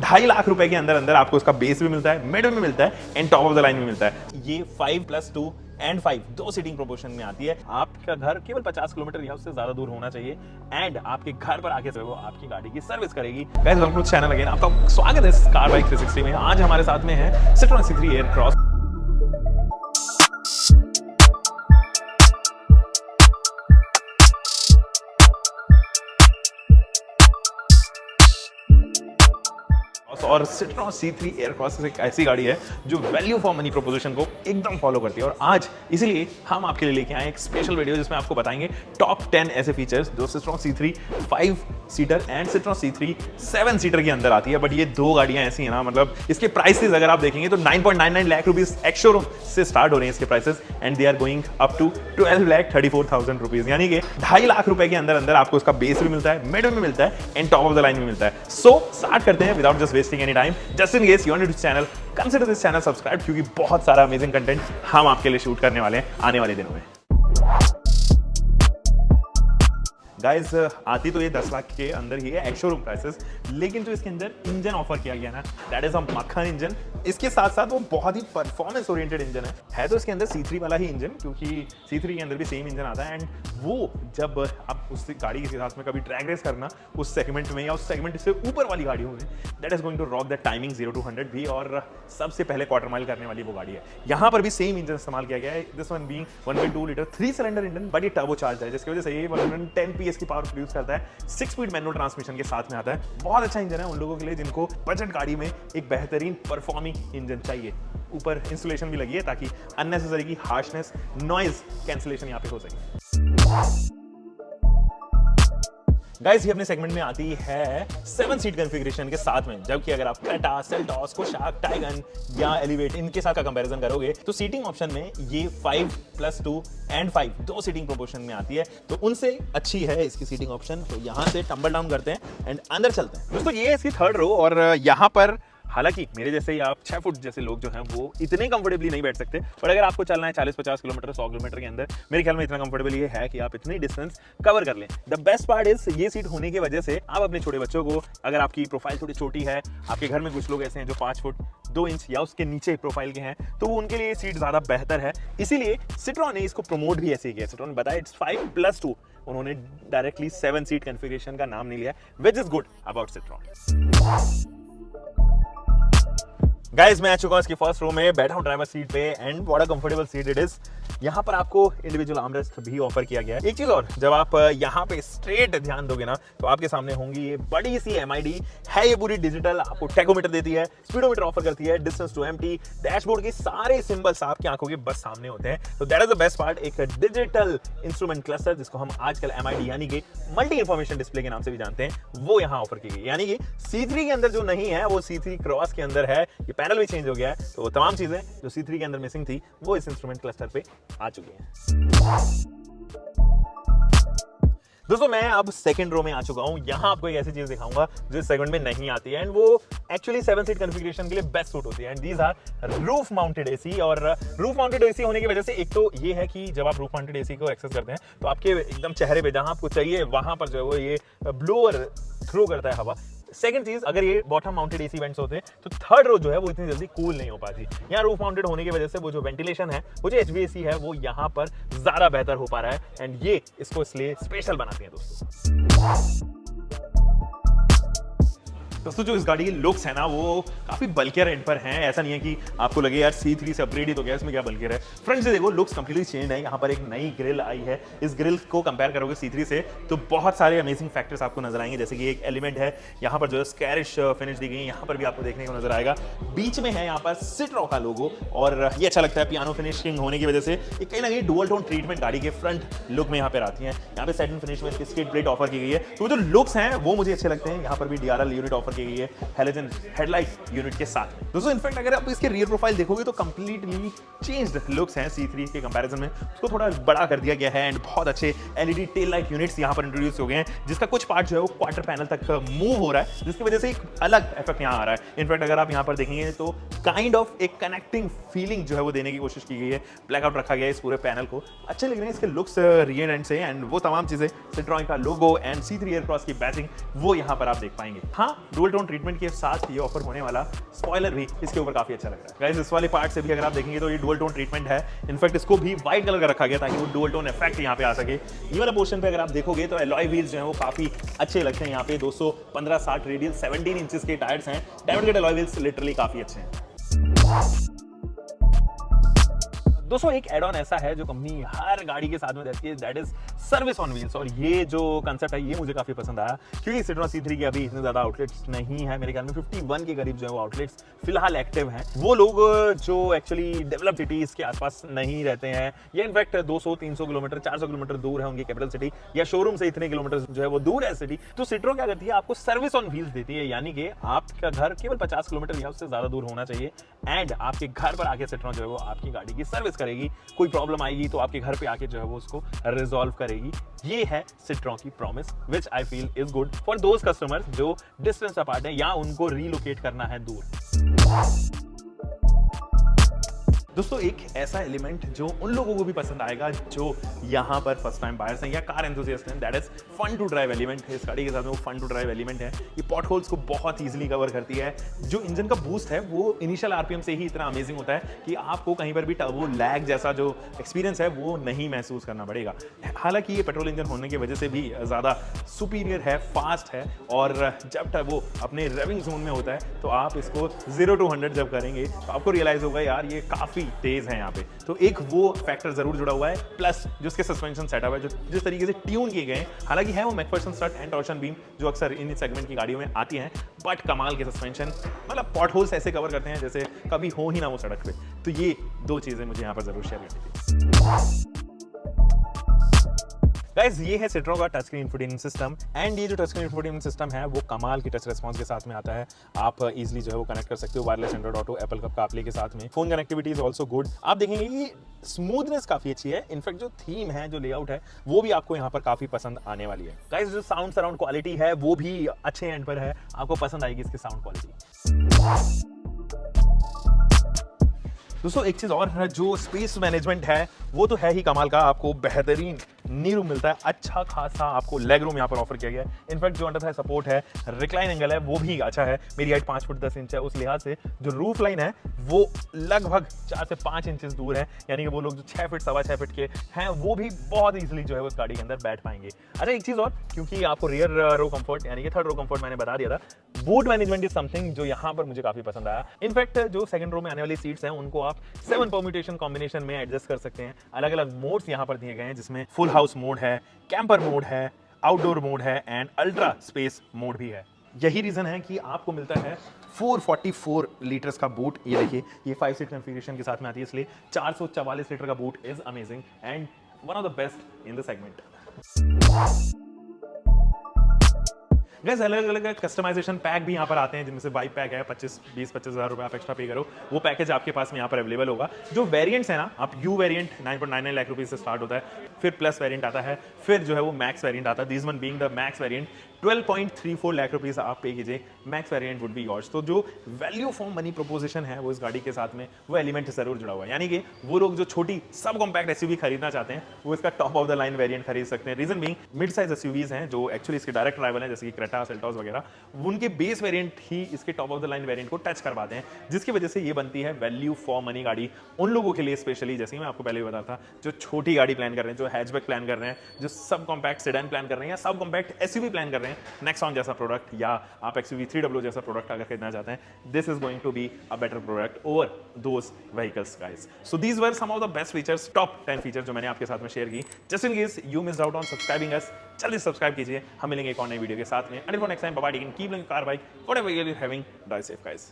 2.5 लाख रुपए के अंदर अंदर आपको इसका बेस भी मिलता है, मिड में मिलता है and top of the line में मिलता है। ये 5+2 एंड 5 दो सीटिंग प्रोपोर्शन में आती है। आपका घर केवल 50 किलोमीटर या उससे ज्यादा दूर होना चाहिए एंड आपके घर पर आके वो आपकी गाड़ी की सर्विस करेगी। Guys welcome to channel again, आपका स्वागत है कार बाइक 360 में। आज हमारे साथ में है सिट्रोन C3 एयरक्रॉस। और सिट्रोन C3 एयरक्रॉस एक ऐसी गाड़ी है जो वैल्यू फॉर मनी प्रोपोजिशन को एकदम फॉलो करती है और आज इसीलिए हम आपके लिए लेके आए एक स्पेशल वीडियो जिसमें आपको बताएंगे टॉप 10 ऐसे फीचर्स जो Citroën C3 5 seater and Citroën C3 7 seater के अंदर आती है। बट ये दो गाड़ियां ऐसी हैं ना, मतलब इसके प्राइसेस अगर आप देखेंगे तो 9.99 लाख रुपीस एक्स शोरूम से स्टार्ट हो रहे हैं इसके prices and they are going up to 12,34,000 rupees, यानी कि 2.5 लाख रुपए के अंदर अंदर आपको इसका बेस भी मिलता है, मिड में मिलता है and top of the line में मिलता है। सो स्टार्ट करते हैं without just wasting any time. Just in case you are new to this channel, consider this channel subscribe, क्योंकि बहुत सारा अमेजिंग कंटेंट हम आपके लिए शूट करने वाले हैं आने वाले दिनों में। गाइस आती तो ये 10 लाख के अंदर ही है एक्स शोरूम प्राइसेस, लेकिन जो इसके अंदर इंजन ऑफर किया गया ना, दैट इज अ मक्खन इंजन। इसके साथ साथ वो बहुत ही परफॉर्मेंस ओरिएंटेड इंजन है तो इसके अंदर C3 वाला ही इंजन, क्योंकि C3 के अंदर भी सेम इंजन आता है एंड वो जब आप उस गाड़ी के साथ में कभी ट्रैक रेस करना उस सेगमेंट में या उस सेगमेंट से ऊपर वाली गाड़ी होगी, that is going to rock the timing 0 to 100 भी, और सबसे पहले क्वार्टर माइल करने वाली वो गाड़ी है। यहाँ पर भी सेम इंजन इस्तेमाल किया गया है, this one being 1.2 litre 3 cylinder engine, but ये टर्बो चार्ज है जिसकी वजह से ये 110 PS की पावर प्रोड्यूस करता है। 6 स्पीड मैनुअल ट्रांसमिशन के साथ में आता है। बहुत अच्छा इंजन है उन लोगों के लिए जिनको बजट गाड़ी में एक बेहतरीन परफॉर्मिंग इंजन चाहिए। ऊपर इंसुलेशन भी लगी है ताकि अननेसेसरी की हार्शनेस, नॉइज कैंसिलेशन यहाँ पे हो सके। गाइस ये अपने सेगमेंट में आती है 7 सीट कॉन्फ़िगरेशन के साथ में, जबकि अगर आप क्रेटा, सेल्टॉस, कोशाक, टाइगन या एलिवेट इनके साथ का कंपैरिजन करोगे तो सीटिंग ऑप्शन में ये 5+2 एंड 5 दो सीटिंग प्रोपोर्शन में आती है, तो उनसे अच्छी है इसकी सीटिंग ऑप्शन। तो यहाँ से टंबल डाउन करते हैं एंड अंदर चलते हैं। दोस्तों ये इसकी थर्ड रो, और यहाँ पर हालांकि मेरे जैसे ही आप 6 फुट जैसे लोग जो हैं वो इतने कंफर्टेबली नहीं बैठ सकते, पर अगर आपको चलना है 40-50 किलोमीटर 100 किलोमीटर के अंदर, मेरे ख्याल में इतना कंफर्टेबल ये है कि आप इतनी डिस्टेंस कवर कर लें। द बेस्ट पार्ट इज ये सीट होने की वजह से आप अपने छोटे बच्चों को, अगर आपकी प्रोफाइल थोड़ी छोटी है, आपके घर में कुछ लोग ऐसे हैं जो 5 फुट 2 इंच या उसके नीचे प्रोफाइल के हैं, तो उनके लिए सीट ज्यादा बेहतर है। इसीलिए सिट्रोन ने इसको प्रमोट भी ऐसे किया। सिट्रोन बताया इट्स 5+2, उन्होंने डायरेक्टली 7 सीट कॉन्फ़िगरेशन का नाम नहीं लिया, which is good about Citroën. Guys मैं आ चुका हूं इसकी फर्स्ट रो में, बैठा हूं ड्राइवर सीट पे and what a comfortable seat it is. यहाँ पर आपको इंडिविजुअल आर्मरेस्ट भी ऑफर किया गया है। एक चीज और, जब आप यहाँ पे स्ट्रेट ध्यान दोगे ना तो आपके सामने होंगी ये बड़ी सी MID है, ये पूरी डिजिटल, आपको टैकोमीटर देती है, स्पीडोमीटर ऑफर करती है, डिस्टेंस टू एम्प्टी, डैशबोर्ड के सारे सिंबल्स आपकी आंखों के बस सामने होते हैं। तो that is the best part, एक डिजिटल इंस्ट्रूमेंट क्लस्टर जिसको हम आजकल MID यानी कि मल्टी इंफॉर्मेशन डिस्प्ले के नाम से भी जानते हैं, वो यहाँ ऑफर की गई। यानी कि C3 के अंदर जो नहीं है वो C3 क्रॉस के अंदर है। ये पैनल भी चेंज हो गया है, तो वो तमाम चीजें जो C3 के अंदर मिसिंग थी वो इस इंस्ट्रूमेंट क्लस्टर पे आ चुकी हैं। दोस्तों मैं अब सेकंड रो में आ चुका हूं। यहां आपको एक ऐसी चीज दिखाऊंगा जो इस सेगमेंट में नहीं आती है एंड वो एक्चुअली 7 सीट कॉन्फ़िगरेशन के लिए बेस्ट सूट होती है and these are roof mounted AC. और रूफ माउंटेड एसी होने की वजह से एक तो ये है कि जब आप रूफ माउंटेड एसी को एक्सेस करते हैं तो आपके एकदम चेहरे पे जहां आपको चाहिए वहां पर जो है वो ये ब्लोअर थ्रो करता है हवा। सेकंड चीज, अगर ये बॉटम माउंटेड एसी वेंट्स होते तो थर्ड रो जो है वो इतनी जल्दी कूल नहीं हो पाती। यहाँ रूफ माउंटेड होने की वजह से वो जो वेंटिलेशन है, वो जो HVAC है, वो यहाँ पर ज्यादा बेहतर हो पा रहा है एंड ये इसको इसलिए स्पेशल बनाती है दोस्तों जो इस गाड़ी के लुक्स है ना वो काफी बल्कियर एंड पर हैं। ऐसा नहीं है कि आपको लगे यार C3 से अपग्रेड ही तो गया, इसमें क्या बल्कियर है। फ्रंट से देखो लुक्स कंप्लीटली चेंज है। यहाँ पर एक नई ग्रिल आई है। इस ग्रिल को कंपेयर करोगे C3 से तो बहुत सारे अमेजिंग फैक्टर्स आपको नजर आएंगे, जैसे कि एक एलिमेंट है यहाँ पर जो है स्कैरिश फिनिश दी गई है, यहाँ पर भी आपको देखने को नजर आएगा। बीच में है यहाँ पर सिट्रोन का लोगो और ये अच्छा लगता है पियानो फिनिशिंग होने की वजह से। कहीं ना कहीं डुअल टोन ट्रीटमेंट गाड़ी के फ्रंट लुक में यहाँ पे आती है। यहाँ पे सैटिन फिनिश में स्किड प्लेट ऑफर की गई है, तो जो लुक्स हैं वो मुझे अच्छे लगते हैं। यहाँ पर भी DRL यूनिट ऑफर की गई है हेलोजन हेडलाइट यूनिट के साथ। दोस्तों इनफैक्ट अगर आप इसके रियर प्रोफाइल देखोगे तो कंप्लीटली चेंज्ड लुक्स हैं C3 के कंपैरिजन में। उसको थोड़ा बड़ा कर दिया गया है एंड बहुत अच्छे LED टेल लाइट यूनिट्स यहाँ पर इंट्रोड्यूस हो गए हैं, जिसका कुछ पार्ट जो है वो क्वार्टर पैनल तक मूव हो रहा है, जिसकी वजह से एक अलग इफेक्ट यहाँ आ रहा है। इनफैक्ट अगर आप यहाँ पर देखेंगे तो काइंड ऑफ एक कनेक्टिंग फीलिंग जो है वो देने की कोशिश की गई है। ब्लैकआउट रखा गया है इस पूरे पैनल को। अच्छे लग रहे हैं इसके लुक्स रियर एंड से एंड वो तमाम चीजें सिट्रोन का लोगो एंड C3 एयरक्रॉस की बैजिंग वो यहाँ पर आप देख पाएंगे। हाँ डुअल टोन ट्रीटमेंट के साथ ये ऑफर होने वाला स्पॉइलर भी इसके ऊपर काफी अच्छा लग रहा है। गाइस इस वाले पार्ट से भी अगर आप देखेंगे तो ये डुअल टोन ट्रीटमेंट है। इनफैक्ट इसको भी व्हाइट कलर का रखा गया ताकि वो डुअल टोन इफेक्ट यहाँ पे आ सके। ये वाला पोर्शन पे अगर आप देखोगे तो एलॉय व्हील्स जो है वो काफी अच्छे लगते हैं। यहाँ पे 215/60 रेडियल 17 इंचेस के टायर्स हैं। Diamond cut alloy wheels literally काफी अच्छे हैं। दोस्तों एक एड ऑन ऐसा है जो कंपनी हर गाड़ी के साथ में देती है, that is service on wheels. और ये जो कंसेप्ट है ये मुझे काफी पसंद आया क्योंकि सिट्रोन C3 के अभी इतने ज्यादा आउटलेट्स नहीं है। मेरे ख्याल में 51 के करीब जो है वो आउटलेट्स फिलहाल एक्टिव हैं। वो लोग जो एक्चुअली डेवलप सिटीज के आसपास नहीं रहते हैं या इनफैक्ट 200-300 किलोमीटर 400 किलोमीटर दूर है उनकी कैपिटल सिटी या शोरूम से इतने किलोमीटर जो है वो दूर है सिटी, तो सिट्रो क्या करती है आपको सर्विस ऑन व्हील्स देती है। यानी कि आपका घर केवल 50 किलोमीटर या उससे ज्यादा दूर होना चाहिए एंड आपके घर पर आके सिट्रो जो है वो आपकी गाड़ी की सर्विस करेगी। कोई प्रॉब्लम आएगी तो आपके घर पे आके जो है वो उसको रिजॉल्व करेगी। ये है सिट्रोन की promise which I feel is good for those customers जो डिस्टेंस अपार्ट है या उनको रीलोकेट करना है दूर। दोस्तों एक ऐसा एलिमेंट जो उन लोगों को भी पसंद आएगा जो यहाँ पर फर्स्ट टाइम बायर्स हैं या कार एंथुसियास्ट हैं, that is fun to drive element है। इस गाड़ी के साथ में वो फन टू ड्राइव एलिमेंट है। ये पॉट होल्स को बहुत ईजिली कवर करती है। जो इंजन का बूस्ट है वो इनिशियल आरपीएम से ही इतना अमेजिंग होता है कि आपको कहीं पर भी टर्बो लैग जैसा जो एक्सपीरियंस है वो नहीं महसूस करना पड़ेगा। हालांकि ये पेट्रोल इंजन होने की वजह से भी ज़्यादा सुपीरियर है, फास्ट है और जब टर्बो अपने रेविंग जोन में होता है तो आप इसको 0 to 100 जब करेंगे तो आपको रियलाइज होगा यार ये काफ़ी तेज है यहाँ पे। तो एक वो फैक्टर जरूर जुड़ा हुआ है, प्लस जो उसके सस्पेंशन सेटअप है जो जिस तरीके से ट्यून किए गए हैं। हालांकि है वो Macpherson strut and torsion beam जो अक्सर इन सेगमेंट की गाड़ियों में आती हैं, बट कमाल के सस्पेंशन, मतलब पॉट होल्स ऐसे कवर करते हैं जैसे कभी हो ही ना वो सड़क पे। तो ये दो चीजें मुझे यहाँ पर जरूर शेयर करनी थी। गाइस ये है सिट्रोन का touch screen infotainment system and ये जो टच स्क्रीन इंफोटेनमेंट सिस्टम है वो कमाल की टच रिस्पांस के साथ में आता है। आप इजीली जो है वो कनेक्ट कर सकते हो वायरलेस एंड्रॉइड ऑटो एप्पल का CarPlay के साथ में। Phone connectivity is also good. आप देखेंगे ये स्मूथनेस काफी अच्छी है। इनफैक्ट जो थीम है जो लेआउट है वो भी आपको यहाँ पर काफी पसंद आने वाली है। गाइस जो साउंड सराउंड क्वालिटी है वो भी अच्छे एंड पर है, आपको पसंद आएगी इसकी साउंड क्वालिटी। दोस्तों एक चीज और है, जो स्पेस मैनेजमेंट है वो तो है ही कमाल का। आपको बेहतरीन नी रूम मिलता है, अच्छा खासा आपको लेग रूम यहाँ पर ऑफर किया गया है। इनफैक्ट जो अंडर थाई सपोर्ट है, रिक्लाइन एंगल है वो भी अच्छा है। मेरी हाइट 5 फुट 10 इंच है, उस लिहाज से जो रूफ लाइन है वो लगभग 4 से 5 इंचेस दूर है। यानी कि वो लोग जो 6 फीट 6.25 फीट के हैं वो भी बहुत ईजिली जो है उस गाड़ी के अंदर बैठ पाएंगे। अच्छा एक चीज और, क्योंकि आपको रियर रो कंफर्ट यानी कि थर्ड रो कंफर्ट मैंने बता दिया था, बूट मैनेजमेंट इज समथिंग जो यहाँ पर मुझे काफी पसंद आया। इनफैक्ट जो सेकंड रो में आने वाली सीट्स हैं उनको आप 7 परम्यूटेशन कॉम्बिनेशन में एडजस्ट कर सकते हैं। अलग अलग मोड्स यहाँ पर दिए गए हैं जिसमें फुल हाउस मोड है, कैंपर मोड है, आउटडोर मोड है एंड अल्ट्रा स्पेस मोड भी है। यही रीजन है कि आपको मिलता है 444 लीटर्स का बूट। ये देखिए ये 5 सीट कॉन्फ़िगरेशन के साथ में आती है, इसलिए 444 लीटर का boot is amazing and one of the best in the segment. Gas अलग अलग कस्टमाइजेशन पैक भी यहाँ पर आते हैं जिनमें से वाइप पैक है 25 हज़ार रुपये आप एक्स्ट्रा पे करो, वो पैकेज आपके पास में यहाँ पर अवेलेबल होगा। जो वेरिएंट्स है ना, आप यू वेरिएंट 9.99 लाख रुपये से स्टार्ट होता है, फिर प्लस वेरिएंट आता है, फिर जो है वो मैक्स वेरिएंट आता है। This one being the max variant 12.34 lakh rupees आप पे कीजिए, max variant would be yours. तो जो वैल्यू फॉर मनी प्रोपोजिशन है वो इस गाड़ी के साथ में वो एलिमेंट जरूर जुड़ा हुआ है। यानी कि वो लोग जो छोटी सब कॉम्पैक्ट एसयूवी खरीदना चाहते हैं वो इसका top of the line variant खरीद सकते हैं। Reason being mid size SUVs हैं जो एक्चुअली इसके डायरेक्ट राइवल हैं, जैसे कि क्रेटा, सेल्टॉस वगैरह, उनके बेस वेरिएंट ही इसके top of the line variant को टच करवाते हैं, जिसकी वजह से ये बनती है वैल्यू फॉर मनी गाड़ी उन लोगों के लिए स्पेशली, जैसे कि मैं आपको पहले भी बताया था, जो छोटी गाड़ी प्लान कर रहे हैं, जो हैचबैक प्लान कर रहे हैं, जो सब कॉम्पैक्ट सेडान प्लान कर रहे हैं या सब कॉम्पैक्ट एसयूवी प्लान कर रहे हैं, नेक्सॉन जैसा प्रोडक्ट या आप XUV 3W जैसा प्रोडक्ट अगर खरीदना चाहते हैं, this is going to be a better product over those vehicles guys. So these were some of the best features, top 10 features जो मैंने आपके साथ में शेयर की। Just in case you missed out on subscribing us, जल्दी subscribe कीजिए। हम मिलेंगे एक और नई वीडियो के साथ में। Until next time, bye bye, keep loving car bike, whatever you are having, drive safe guys.